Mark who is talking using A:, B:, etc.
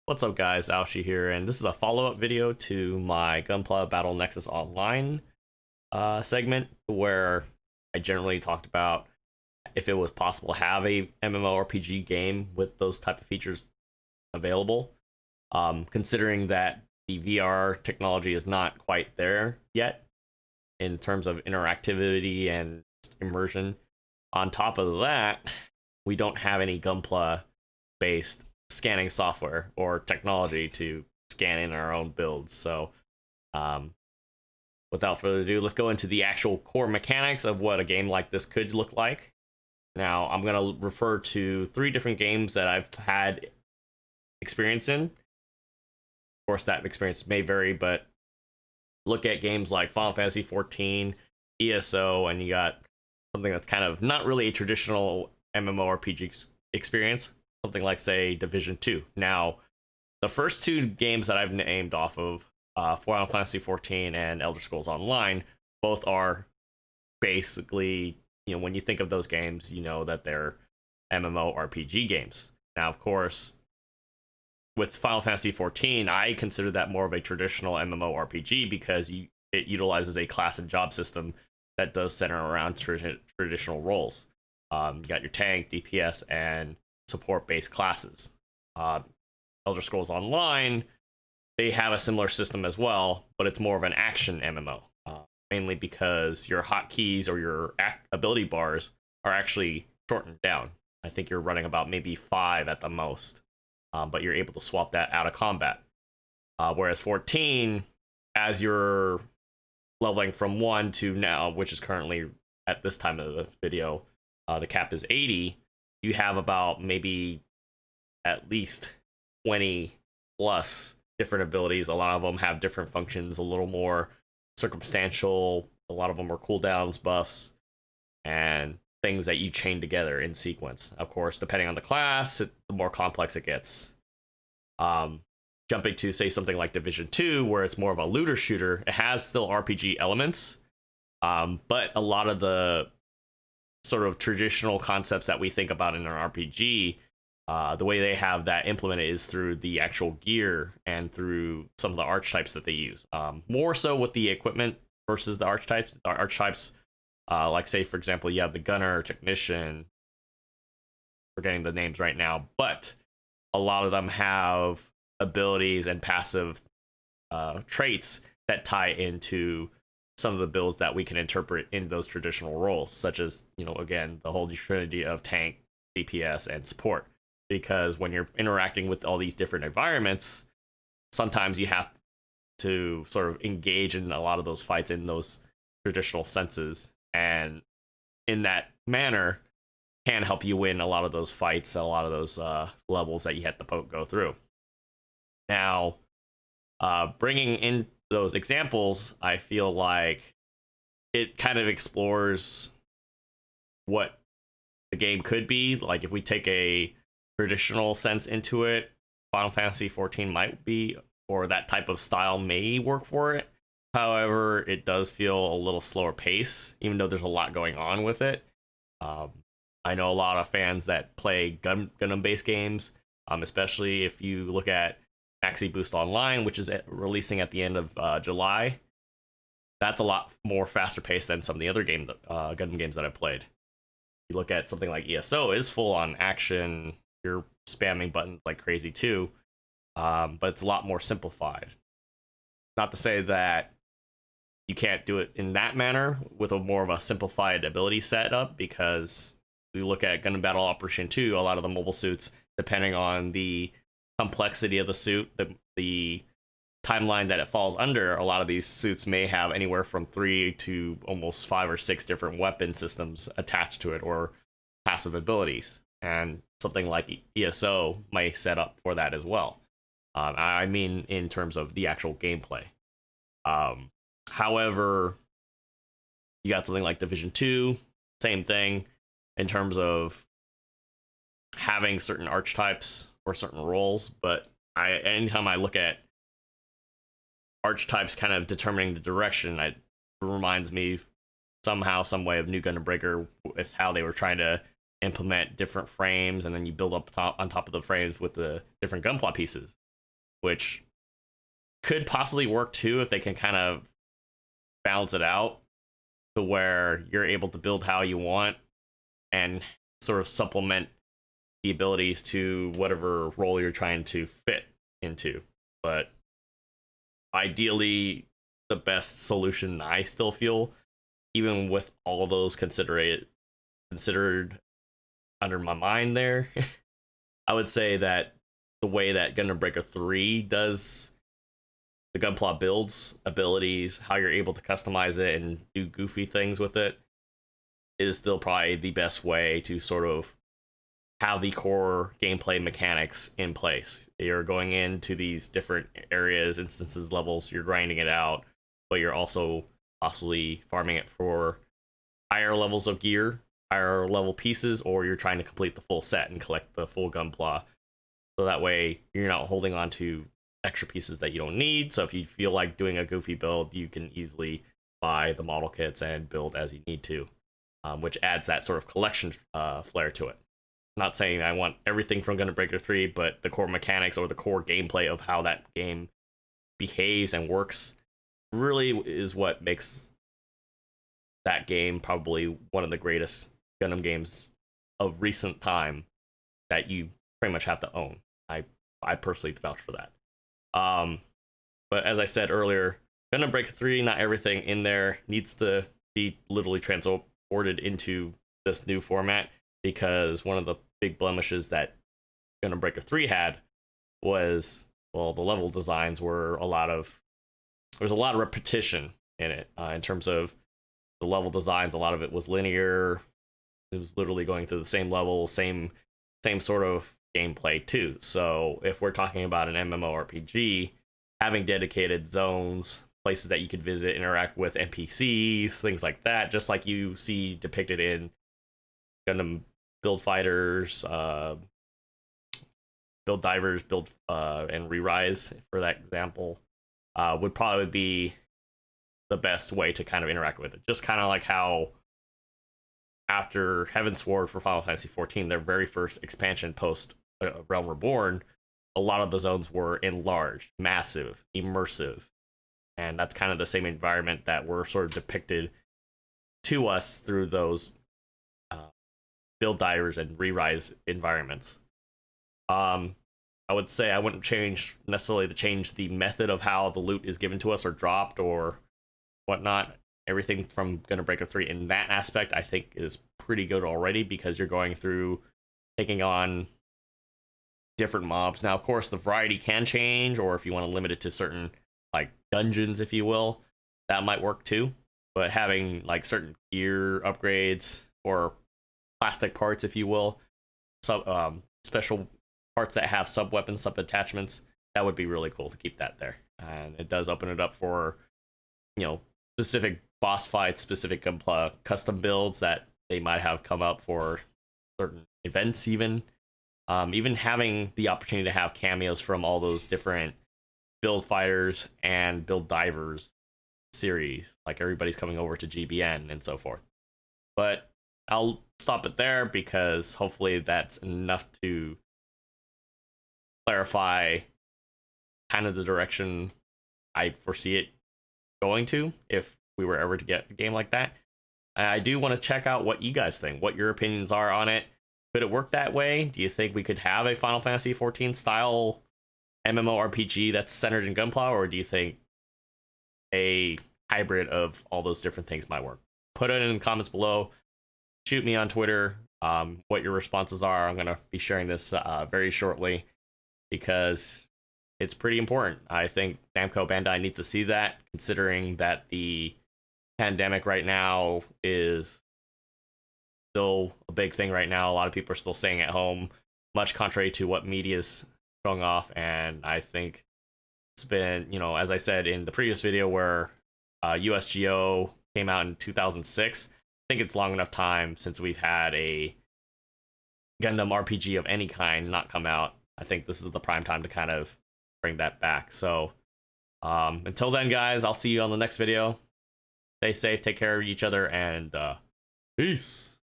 A: What's up guys, Aoshi here, and this is a follow-up video to my Gunpla Battle Nexus Online segment where I generally talked about if it was possible to have a MMORPG game with those type of features available. Considering that the VR technology is not quite there yet in terms of interactivity and immersion. On top of that, we don't have any Gunpla based scanning software or technology to scan in our own builds. So without further ado, let's go into the actual core mechanics of what a game like this could look like. Now, I'm going to refer to 3 different games that I've had experience in. Of course, that experience may vary, but look at games like Final Fantasy 14, ESO, and you got something that's kind of not really a traditional MMORPG experience, something like, say, Division 2. Now, the first 2 games that I've named off of, Final Fantasy 14 and Elder Scrolls Online, both are basically, when you think of those games, you know that they're MMORPG games. Now, of course, with Final Fantasy 14, I consider that more of a traditional MMORPG because it utilizes a class and job system that does center around traditional roles. You got your tank, DPS, and support-based classes. Elder Scrolls Online, they have a similar system as well, but it's more of an action MMO, mainly because your hotkeys or your ability bars are actually shortened down. I think you're running about maybe 5 at the most, but you're able to swap that out of combat. Whereas 14, as you're leveling from 1 to now, which is currently at this time of the video, the cap is 80, you have about maybe at least 20 plus different abilities. A lot of them have different functions, a little more circumstantial. A lot of them are cooldowns, buffs, and things that you chain together in sequence. Of course, depending on the class, the more complex it gets. Jumping to, say, something like Division 2, where it's more of a looter shooter, it has still RPG elements, but a lot of the sort of traditional concepts that we think about in an RPG, the way they have that implemented is through the actual gear and through some of the archetypes that they use. More so with the equipment versus the archetypes. The archetypes, like, say, for example, you have the gunner, technician, forgetting the names right now, but a lot of them have abilities and passive traits that tie into some of the builds that we can interpret in those traditional roles, such as, again, the whole trinity of tank, DPS, and support. Because when you're interacting with all these different environments, sometimes you have to sort of engage in a lot of those fights in those traditional senses, and in that manner can help you win a lot of those fights, a lot of those levels that you have to go through. Now, bringing in those examples, I feel like it kind of explores what the game could be. Like, if we take a traditional sense into it, Final Fantasy 14 might be, or that type of style may work for it. However, it does feel a little slower pace, even though there's a lot going on with it. I know a lot of fans that play Gundam-based games, especially if you look at Maxi Boost Online, which is releasing at the end of July. That's a lot more faster paced than some of the other Gundam games that I've played. You look at something like ESO, is full on action. You're spamming buttons like crazy too, but it's a lot more simplified. Not to say that you can't do it in that manner with a more of a simplified ability setup, because we look at Gundam Battle Operation 2, a lot of the mobile suits, depending on the complexity of the suit, the timeline that it falls under, a lot of these suits may have anywhere from 3 to almost 5 or 6 different weapon systems attached to it, or passive abilities, and something like ESO may set up for that as well. I mean, in terms of the actual gameplay. However, you got something like Division 2, same thing in terms of having certain archetypes or certain roles, but anytime I look at archetypes kind of determining the direction, it reminds me somehow, some way of New Gundam Breaker, with how they were trying to implement different frames, and then you build up on top of the frames with the different gunpla pieces. which could possibly work too if they can kind of balance it out to where you're able to build how you want and sort of supplement the abilities to whatever role you're trying to fit into. But ideally, the best solution I still feel, even with all of those considered under my mind there, I would say that the way that Gundam Breaker 3 does the Gunpla builds, abilities, how you're able to customize it and do goofy things with it is still probably the best way to sort of have the core gameplay mechanics in place. You're going into these different areas, instances, levels, you're grinding it out, but you're also possibly farming it for higher levels of gear, higher level pieces, or you're trying to complete the full set and collect the full Gunpla. So that way you're not holding on to extra pieces that you don't need. So if you feel like doing a goofy build, you can easily buy the model kits and build as you need to, which adds that sort of collection flair to it. Not saying I want everything from Gundam Breaker 3, but the core mechanics or the core gameplay of how that game behaves and works really is what makes that game probably one of the greatest Gundam games of recent time that you pretty much have to own. I personally vouch for that. But as I said earlier, Gundam Breaker 3, not everything in there needs to be literally transported into this new format, because one of the big blemishes that Gundam Breaker 3 had was, well, the level designs were there's a lot of repetition in it, in terms of the level designs. A lot of it was linear. It was literally going through the same level, same sort of gameplay too. So if we're talking about an MMORPG, having dedicated zones, places that you could visit, interact with NPCs, things like that, just like you see depicted in Gundam Build Fighters, Build Divers, Build and Re-Rise, for that example, would probably be the best way to kind of interact with it. Just kind of like how after Heavensward for Final Fantasy XIV, their very first expansion post Realm Reborn, a lot of the zones were enlarged, massive, immersive, and that's kind of the same environment that were sort of depicted to us through those Build Divers and Re-Rise environments. I would say I wouldn't necessarily change the method of how the loot is given to us or dropped or whatnot. Everything from Gundam Breaker 3 in that aspect, I think, is pretty good already, because you're going through taking on different mobs. Now, of course, the variety can change, or if you want to limit it to certain like dungeons, if you will, that might work too. But having like certain gear upgrades or plastic parts, if you will, special parts that have sub weapons, sub attachments, that would be really cool to keep that there. And it does open it up for, specific boss fights, specific custom builds that they might have come up for certain events, even having the opportunity to have cameos from all those different Build Fighters and Build Divers series, like everybody's coming over to GBN and so forth. But I'll stop it there, because hopefully that's enough to clarify kind of the direction I foresee it going to if we were ever to get a game like that. I do want to check out what you guys think, what your opinions are on it. Could it work that way? Do you think we could have a Final Fantasy XIV style MMORPG that's centered in Gunpla, or do you think a hybrid of all those different things might work? Put it in the comments below. Shoot me on Twitter what your responses are. I'm going to be sharing this very shortly, because it's pretty important. I think Namco Bandai needs to see that, considering that the pandemic right now is still a big thing right now. A lot of people are still staying at home, much contrary to what media's showing off. And I think it's been, as I said in the previous video where USGO came out in 2006, I think it's long enough time since we've had a Gundam RPG of any kind not come out. I think this is the prime time to kind of bring that back. So until then, guys, I'll see you on the next video. Stay safe, take care of each other, and peace.